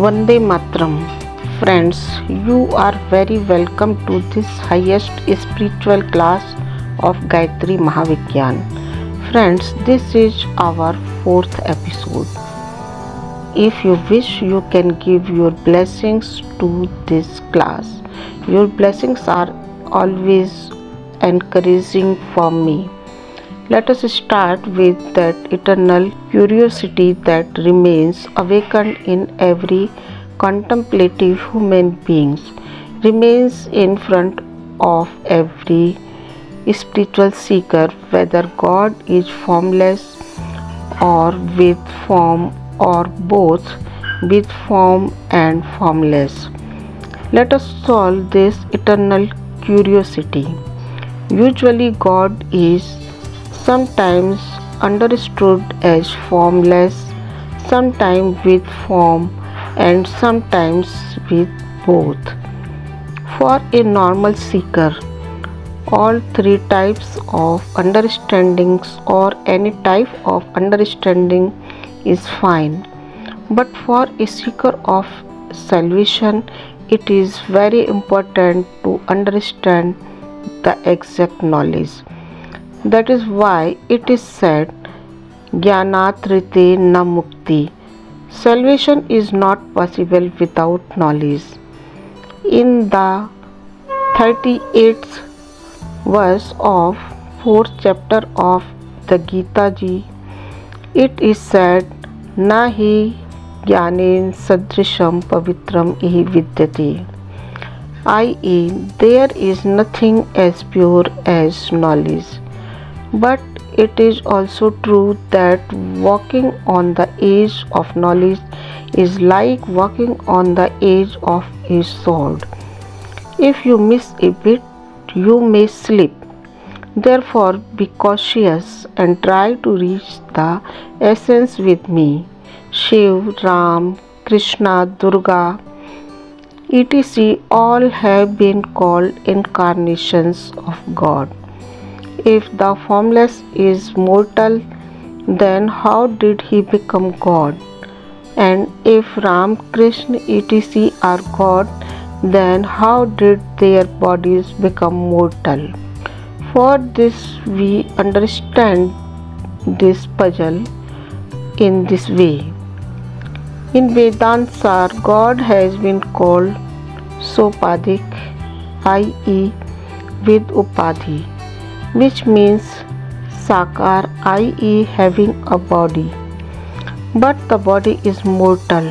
Vande Matram. Friends, you are very welcome to this highest spiritual class of Gayatri Mahavigyan. Friends, this is our fourth episode. If you wish, you can give your blessings to this class. Your blessings are always encouraging for me. Let us start with that eternal curiosity that remains awakened in every contemplative human being, remains in front of every spiritual seeker, whether God is formless or with form or both with form and formless. Let us solve this eternal curiosity. Usually, God is sometimes understood as formless, sometimes with form, and sometimes with both. For a normal seeker, all three types of understandings or any type of understanding is fine. But for a seeker of salvation, it is very important to understand the exact knowledge. That is why it is said, Jnanat rite na mukti. Salvation is not possible without knowledge. In the 38th verse of 4th chapter of the Gita Ji, it is said, Nahi jnanen sadrisham pavitram ihi vidyate. I.e., there is nothing as pure as knowledge. But it is also true that walking on the edge of knowledge is like walking on the edge of a sword. If you miss a bit, you may slip. Therefore, be cautious and try to reach the essence with me. Shiv, Ram, Krishna, Durga, etc. all have been called incarnations of God. If the formless is mortal, then how did he become God? And if Ram, Krishna, etc. are God, then how did their bodies become mortal? For this, we understand this puzzle in this way. In Vedanta, God has been called Sopadik, i.e., with Upadhi, which means Sakar, i.e., having a body. But the body is mortal.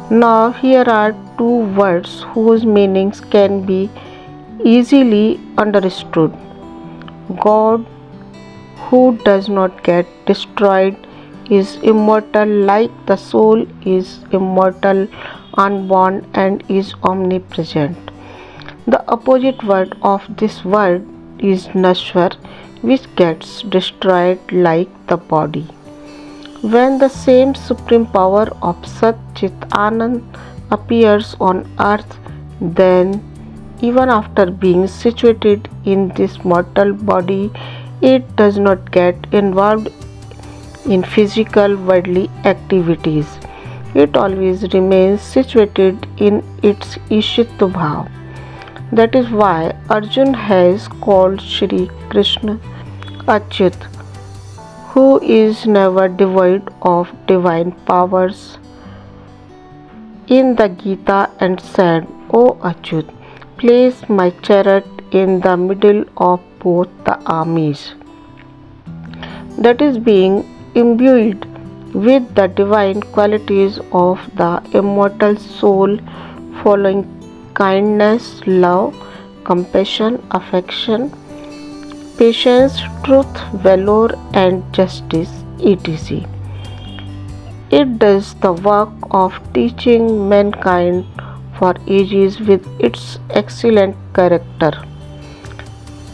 Now, here are two words whose meanings can be easily understood. God, who does not get destroyed, is immortal like the soul is immortal, unborn, and is omnipresent. The opposite word of this word is Nashwar, which gets destroyed like the body. When the same supreme power of Sat Chit Anand appears on earth, then even after being situated in this mortal body, it does not get involved in physical worldly activities. It always remains situated in its Ishitva Bhav. That is why Arjun has called Shri Krishna Achyut, who is never devoid of divine powers, in the Gita and said, O Achyut, place my chariot in the middle of both the armies. That is being imbued with the divine qualities of the immortal soul, following kindness, love, compassion, affection, patience, truth, valor, and justice, etc. It does the work of teaching mankind for ages with its excellent character.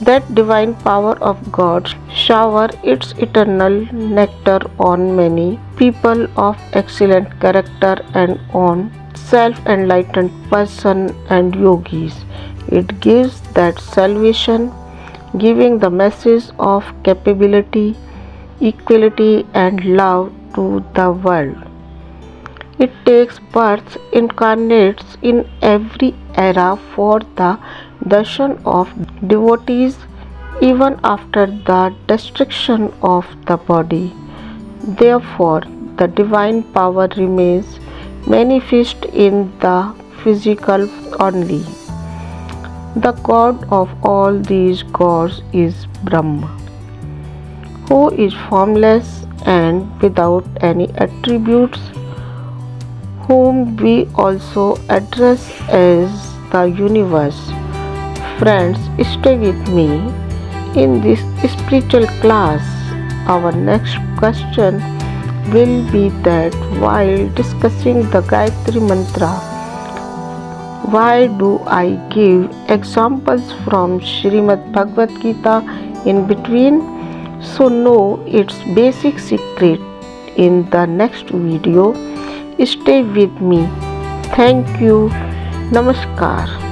That divine power of God shower its eternal nectar on many people of excellent character and on self-enlightened person and yogis. It gives that salvation, giving the message of capability, equality and love to the world. It takes birth, incarnates in every era for the darshan of devotees even after the destruction of the body. Therefore, the divine power remains manifest in the physical only. The god of all these gods is Brahma, who is formless and without any attributes, whom we also address as the universe. Friends, stay with me in this spiritual class. Our next question will be that while discussing the Gayatri Mantra, why do I give examples from Srimad Bhagavad Gita in between? So know its basic secret in the next video. Stay with me. Thank you. Namaskar.